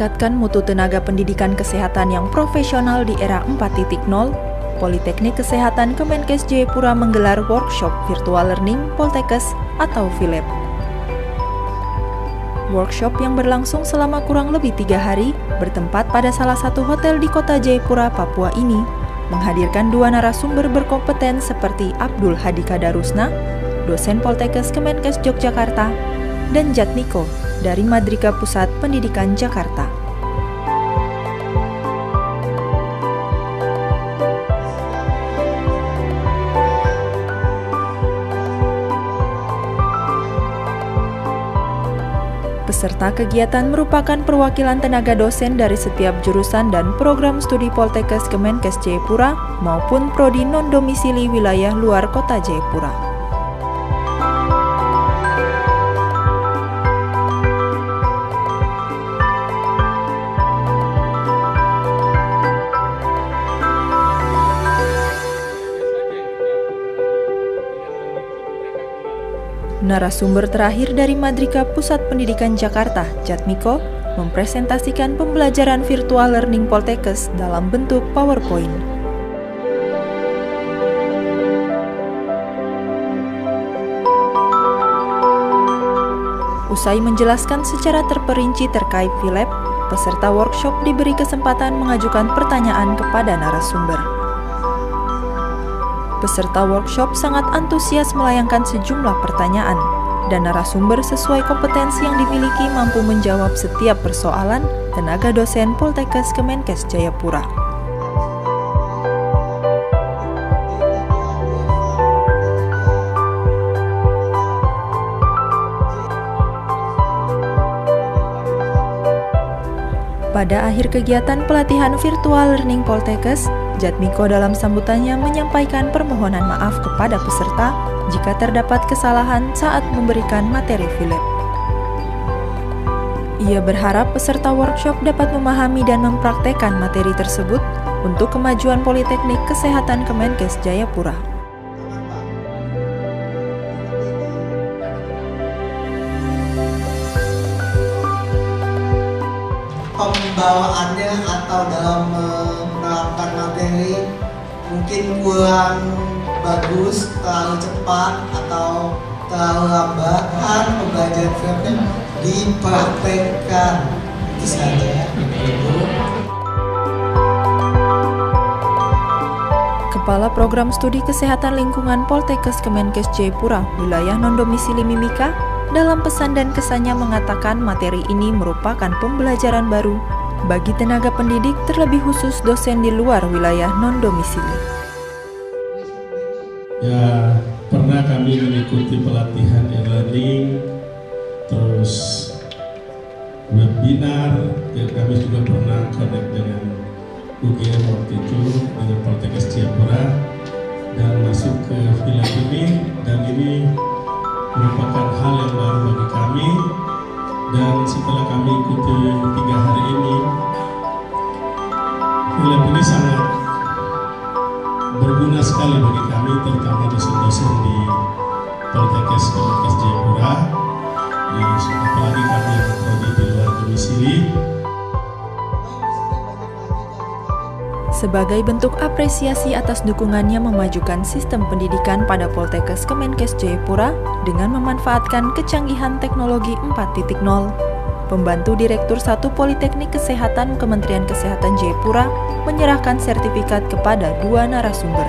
meningkatkan mutu tenaga pendidikan kesehatan yang profesional di era 4.0, Politeknik Kesehatan Kemenkes Jayapura menggelar workshop virtual learning Poltekkes atau VLab. Workshop yang berlangsung selama kurang lebih 3 hari bertempat pada salah satu hotel di kota Jayapura, Papua ini, menghadirkan 2 narasumber berkompeten seperti Abdul Hadi Kadarusna, dosen Poltekkes Kemenkes Yogyakarta, dan Jatmiko dari Madrika Pusat Pendidikan Jakarta. Peserta kegiatan merupakan perwakilan tenaga dosen dari setiap jurusan dan program studi Poltekkes Kemenkes Jayapura maupun prodi non-domisili wilayah luar kota Jayapura. Narasumber terakhir dari Madrika Pusat Pendidikan Jakarta, Jatmiko, mempresentasikan pembelajaran virtual learning Poltekkes dalam bentuk PowerPoint. Usai menjelaskan secara terperinci terkait VLab, peserta workshop diberi kesempatan mengajukan pertanyaan kepada narasumber. Peserta workshop sangat antusias melayangkan sejumlah pertanyaan, dan narasumber sesuai kompetensi yang dimiliki mampu menjawab setiap persoalan tenaga dosen Poltekkes Kemenkes Jayapura. Pada akhir kegiatan pelatihan virtual learning Poltekkes, Jatmiko dalam sambutannya menyampaikan permohonan maaf kepada peserta jika terdapat kesalahan saat memberikan materi VLab. Ia berharap peserta workshop dapat memahami dan mempraktekkan materi tersebut untuk kemajuan Politeknik Kesehatan Kemenkes Jayapura. Pembawaannya atau dalam menerapkan materi mungkin kurang bagus, terlalu cepat atau terlalu lambat. Pembelajaran VLab dipraktekkan. Itu saja, Ibu. Kepala Program Studi Kesehatan Lingkungan Poltekkes Kemenkes Jayapura, wilayah non-domisili Mimika, dalam pesan dan kesannya mengatakan materi ini merupakan pembelajaran baru bagi tenaga pendidik terlebih khusus dosen di luar wilayah non-domisili. Ya, pernah kami mengikuti pelatihan e-learning, terus webinar, dan kami juga pernah connect dengan UGM waktu itu, dengan Poltekkes Jayapura, dan masuk ke VLab ini, dan ini merupakan hal yang baru bagi kami, dan setelah kami ikuti 3 hari ini, VLab ini sangat berguna sekali bagi kami, terutama dosen-dosen di Poltekkes Kemenkes Jayapura, apalagi kami yang prodi di luar domisili. Sebagai bentuk apresiasi atas dukungannya memajukan sistem pendidikan pada Poltekkes Kemenkes Jayapura dengan memanfaatkan kecanggihan teknologi 4.0, Pembantu Direktur 1 Politeknik Kesehatan Kementerian Kesehatan Jayapura menyerahkan sertifikat kepada 2 narasumber.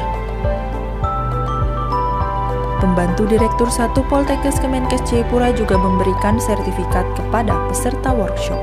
Pembantu Direktur 1 Poltekkes Kemenkes Jayapura juga memberikan sertifikat kepada peserta workshop.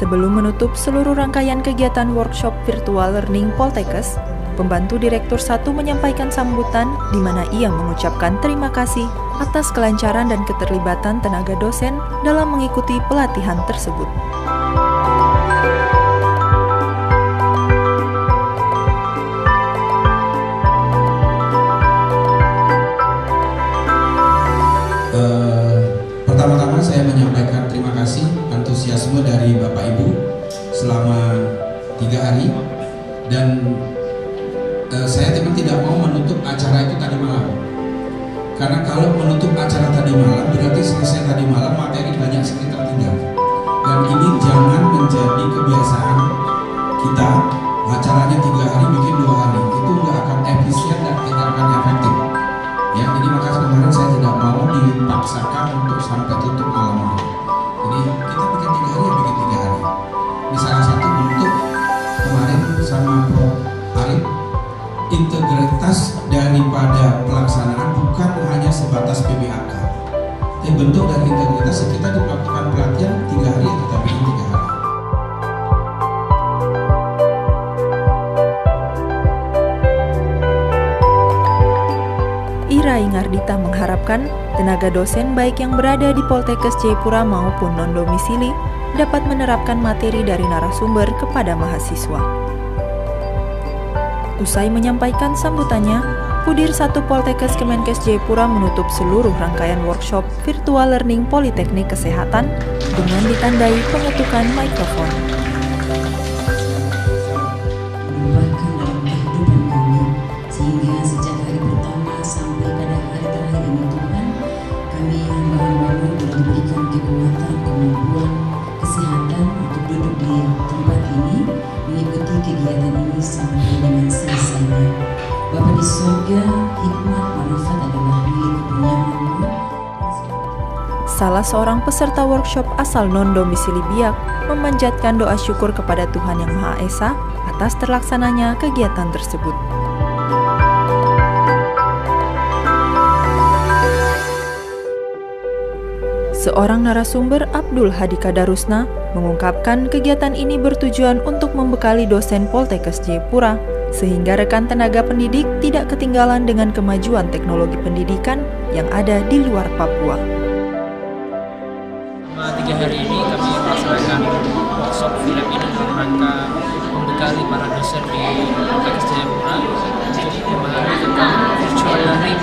Sebelum menutup seluruh rangkaian kegiatan workshop virtual learning Poltekkes, Pembantu Direktur 1 menyampaikan sambutan di mana ia mengucapkan terima kasih atas kelancaran dan keterlibatan tenaga dosen dalam mengikuti pelatihan tersebut. saya menyampaikan terima kasih antusiasme dari Bapak Ibu selama 3 hari, dan saya memang tidak mau menutup acara itu tadi malam, karena kalau menutup acara tadi malam berarti selesai tadi malam materi banyak sekali tertinggal, dan ini jangan menjadi kebiasaan kita. Acaranya 3 hari bikin 2 hari itu nggak akan efisien dan tidak akan efektif ya. Jadi makanya kemarin saya tidak mau dipaksakan untuk sampai tutup malam ini. Jadi kita bikin 3 hari ya bikin 3 hari. Ini salah satu bentuk kemarin sama Prof. Arif, integritas daripada pelaksanaan bukan hanya sebatas PBAK, tapi bentuk dari integritas kita melakukan pelatihan 3 hari ya kita bikin 3 hari. Ira Ingardita mengharapkan tenaga dosen baik yang berada di Poltekkes Jayapura maupun non-domisili dapat menerapkan materi dari narasumber kepada mahasiswa. Usai menyampaikan sambutannya, Pudir 1 Poltekkes Kemenkes Jayapura menutup seluruh rangkaian workshop virtual learning Politeknik Kesehatan dengan ditandai pengetukan mikrofon. Sehingga sejak hari pertama sampai pada hari terakhir ini Tuhan, kami hamba-hamba-Mu telah diberikan kekuatan, kemampuan, kesehatan untuk duduk di tempat ini, mengikuti kegiatan ini sampai dengan selesainya. Bapa di surga, hikmat marifat adalah milik kepunyaan-Mu. Salah seorang peserta workshop asal non-domisili Biak memanjatkan doa syukur kepada Tuhan Yang Maha Esa atas terlaksananya kegiatan tersebut. Seorang narasumber, Abdul Hadika Darusna, mengungkapkan kegiatan ini bertujuan untuk membekali dosen Poltekkes Jayapura, sehingga rekan tenaga pendidik tidak ketinggalan dengan kemajuan teknologi pendidikan yang ada di luar Papua. Selama 3 hari ini kami melaksanakan workshop film ini dalam rangka membekali para dosen di Poltekkes Jayapura untuk memahami tentang virtual learning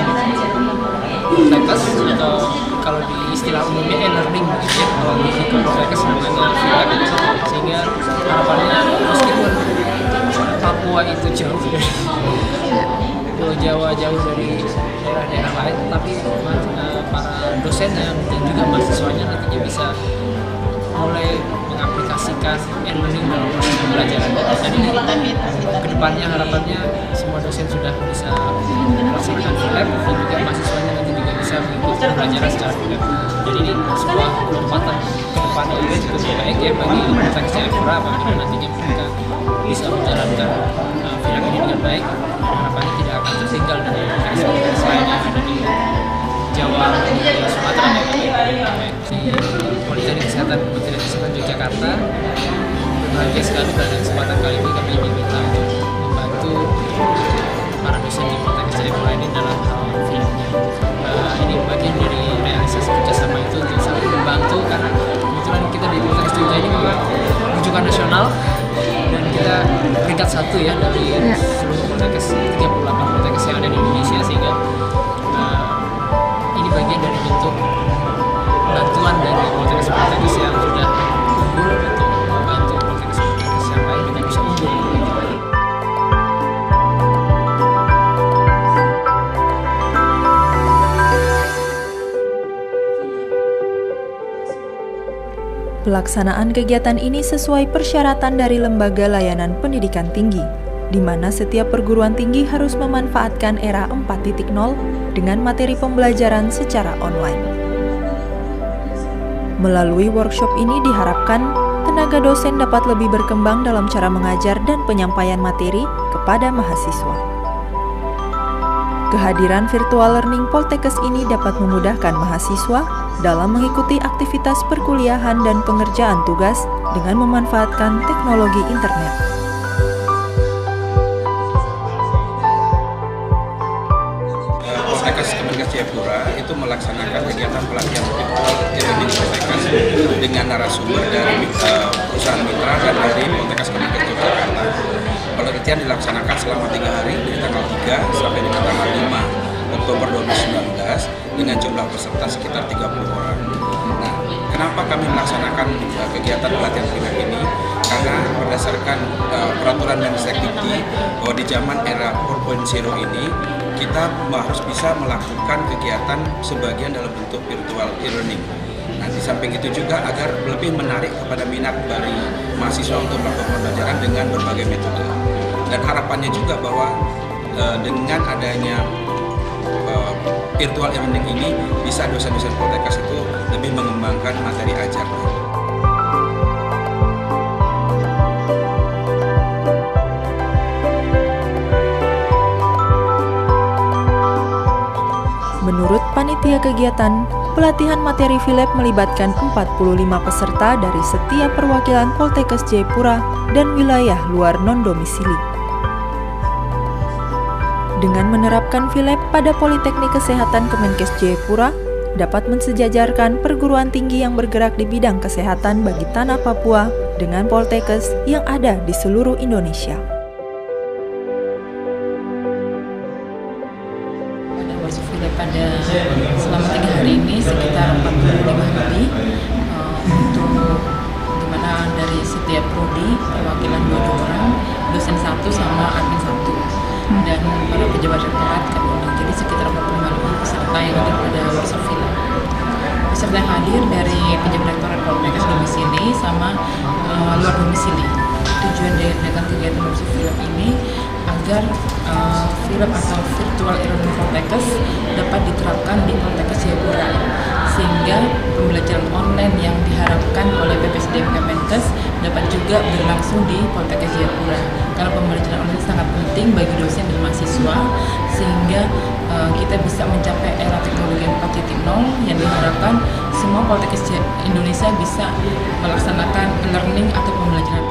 Poltekkes, atau kalau di istilah umumnya e-learning begitu ya, kalau di Poltekkes namanya film, sehingga harapannya meskipun Papua itu jauh dari Pulau Jawa, jauh dari daerah-daerah lain, tapi para dosennya dan juga mahasiswanya nantinya bisa mulai mengaplikasikan e-learning dalam proses pembelajaran. Dan ini kedepannya harapannya semua dosen sudah bisa melaksanakan lab, dan juga mahasiswanya nanti juga bisa mengikuti pembelajaran secara lab. Jadi ini sebuah lompatan kedepannya juga cukup baik ya bagi Poltekkes Jayapura, apabila nantinya mereka bisa menjalankan film ini dengan baik. Harapannya tidak akan tertinggal dari PKS lain yang ada di Jawa, di Sumatera, di Politeknik Kesehatan Yogyakarta. Bahagia sekali pada kesempatan kali ini kami diminta untuk membantu para dosen di Poltekkes Jayapura ini dalam hal filmnya. Ini bagian dari realisasi kerjasama itu untuk saling membantu, karena kebetulan kita di Poltekkes Jogja ini memang rujukan nasional dan kita peringkat 1 ya dari seluruh Poltekkes, 38 Poltekkes yang ada di Indonesia, sehingga ini bagian dari bentuk bantuan dari Poltekkes yang sudah unggul untuk membantu Poltekkes yang lain kita bisa unggul. Pelaksanaan kegiatan ini sesuai persyaratan dari Lembaga Layanan Pendidikan Tinggi, di mana setiap perguruan tinggi harus memanfaatkan era 4.0 dengan materi pembelajaran secara online. Melalui workshop ini diharapkan tenaga dosen dapat lebih berkembang dalam cara mengajar dan penyampaian materi kepada mahasiswa. Kehadiran virtual learning Poltekkes ini dapat memudahkan mahasiswa dalam mengikuti aktivitas perkuliahan dan pengerjaan tugas dengan memanfaatkan teknologi internet. Poltekkes Kemenkes Jayapura itu melaksanakan kegiatan pelatihan virtual learning Poltekkes dengan narasumber dari perusahaan mitra dan dari Poltekkes Kemenkes Yogyakarta. Pelatihan dilaksanakan selama 3 hari dari tanggal 3 sampai dengan tanggal 5 Oktober 2019 dengan jumlah peserta sekitar 30 orang. Nah, Kenapa kami melaksanakan kegiatan pelatihan FILEP ini? Karena berdasarkan peraturan Mendikbud bahwa di zaman era 4.0 ini kita harus bisa melakukan kegiatan sebagian dalam bentuk virtual e-learning. Nah, di samping itu juga agar lebih menarik kepada minat dari mahasiswa untuk melakukan pembelajaran dengan berbagai metode. Dan harapannya juga bahwa dengan adanya virtual e-learning ini bisa dosen-dosen Poltekkes itu lebih mengembangkan materi ajar. Menurut panitia kegiatan, pelatihan materi FILEP melibatkan 45 peserta dari setiap perwakilan Poltekkes Jayapura dan wilayah luar non-domisili. Dengan menerapkan FILEP pada Politeknik Kesehatan Kemenkes Jayapura, dapat mensejajarkan perguruan tinggi yang bergerak di bidang kesehatan bagi tanah Papua dengan Poltekkes yang ada di seluruh Indonesia. Pada selama 3 hari ini sekitar 45 lebih untuk dimana dari setiap prodi perwakilan 2 orang, dosen 1 sama admin 1 dan para pejabat rektorat kami undang. Jadi sekitar 45 lebih peserta yang hadir pada workshop FILEP. Peserta yang hadir dari pejabat rektorat Poltekkes domisili sama luar domisili. Tujuan dengan kegiatan workshop FILEP ini agar FILEP atau virtual e-learning Poltekkes dapat diterapkan di Poltekkes Jayapura, sehingga pembelajaran online yang diharapkan oleh BPSDM Kemenkes dapat juga berlangsung di Poltekkes Jayapura. Karena pembelajaran online sangat penting bagi dosen dan mahasiswa, sehingga kita bisa mencapai era teknologi 4.0 yang diharapkan semua Poltekkes Indonesia bisa melaksanakan learning atau pembelajaran.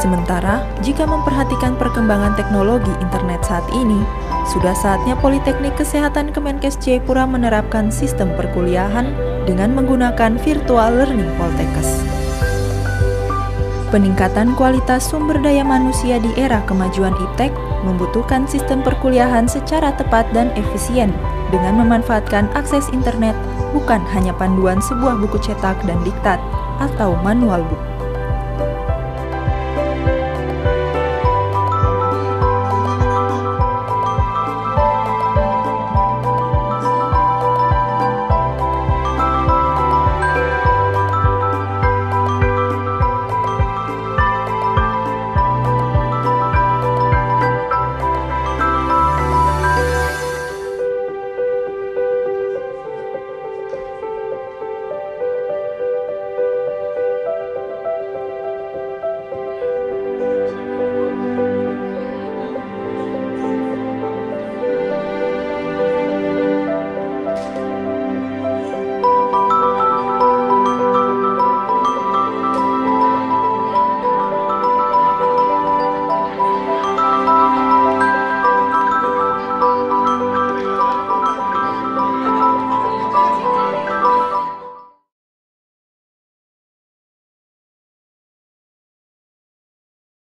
Sementara, jika memperhatikan perkembangan teknologi internet saat ini, sudah saatnya Politeknik Kesehatan Kemenkes Jayapura menerapkan sistem perkuliahan dengan menggunakan virtual learning Poltekkes. Peningkatan kualitas sumber daya manusia di era kemajuan iptek membutuhkan sistem perkuliahan secara tepat dan efisien dengan memanfaatkan akses internet, bukan hanya panduan sebuah buku cetak dan diktat atau manual book.